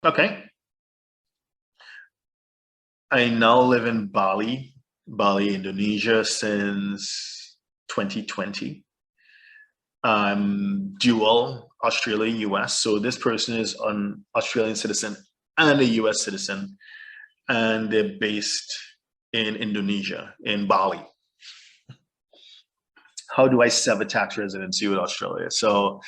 Okay. I now live in Bali, Indonesia since 2020. I'm dual Australian US. So this person is an Australian citizen and a US citizen, and they're based in Indonesia, in Bali. How do I sever tax residency with Australia? So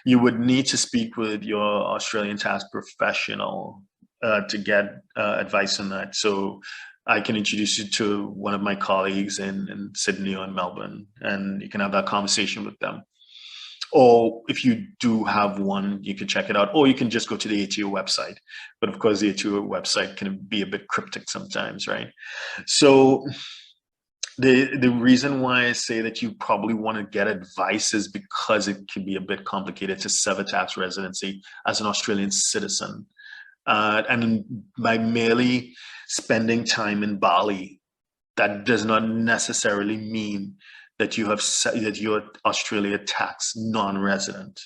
you would need to speak with your Australian tax professional to get advice on that. So I can introduce you to one of my colleagues in Sydney or in Melbourne, and you can have that conversation with them. Or if you do have one, you can check it out, or you can just go to the ATO website. But of course, the ATO website can be a bit cryptic sometimes, right? So the reason why I say that you probably want to get advice is because it can be a bit complicated to sever tax residency as an Australian citizen. And by merely spending time in Bali, that does not necessarily mean that you're Australia tax non-resident,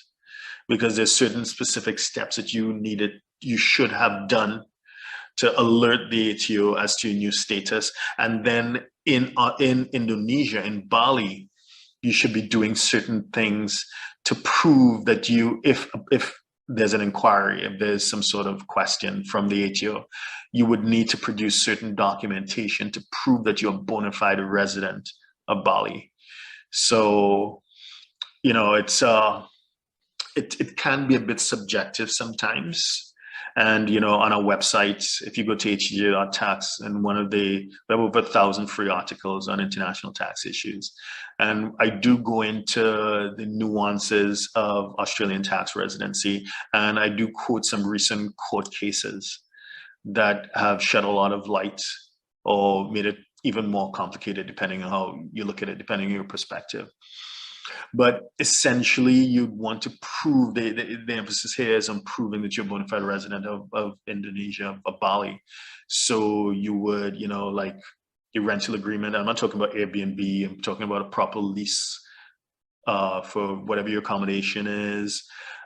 because there's certain specific steps that you should have done to alert the ATO as to your new status. And then in Indonesia, in Bali, you should be doing certain things to prove that if there's an inquiry, if there's some sort of question from the ATO, you would need to produce certain documentation to prove that you're a bona fide resident of Bali. So, it can be a bit subjective sometimes. And, on our website, if you go to htj.tax, and we have over 1,000 free articles on international tax issues. And I do go into the nuances of Australian tax residency, and I do quote some recent court cases that have shed a lot of light or made it even more complicated, depending on how you look at it, depending on your perspective. But essentially, you'd want to prove, the emphasis here is on proving that you're a bona fide resident of Indonesia, of Bali. So you would, like your rental agreement. I'm not talking about Airbnb. I'm talking about a proper lease for whatever your accommodation is.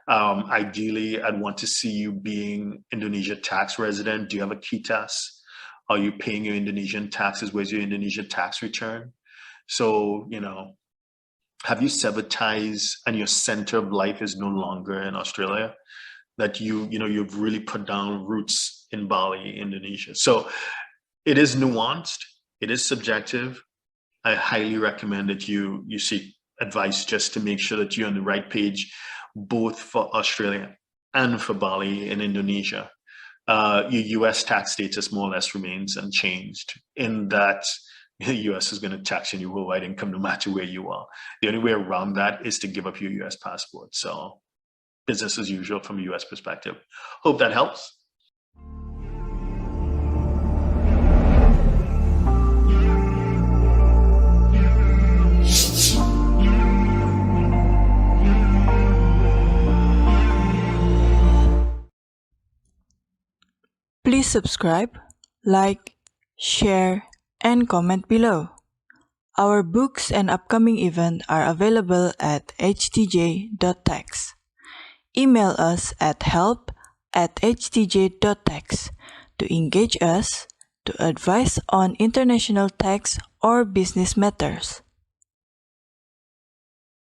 Ideally, I'd want to see you being Indonesia tax resident. Do you have a KITAS? Are you paying your Indonesian taxes? Where's your Indonesian tax return? So, have you severed ties and your center of life is no longer in Australia? That you've really put down roots in Bali, Indonesia. So it is nuanced, it is subjective. I highly recommend that you seek advice just to make sure that you're on the right page, both for Australia and for Bali and Indonesia. Your US tax status more or less remains unchanged, in that the US is going to tax your worldwide income no matter where you are. The only way around that is to give up your US passport. So business as usual from a US perspective. Hope that helps. Please subscribe, like, share, and comment below. Our books and upcoming events are available at htj.tax. Email us at help@htj.tax to engage us, to advise on international tax or business matters.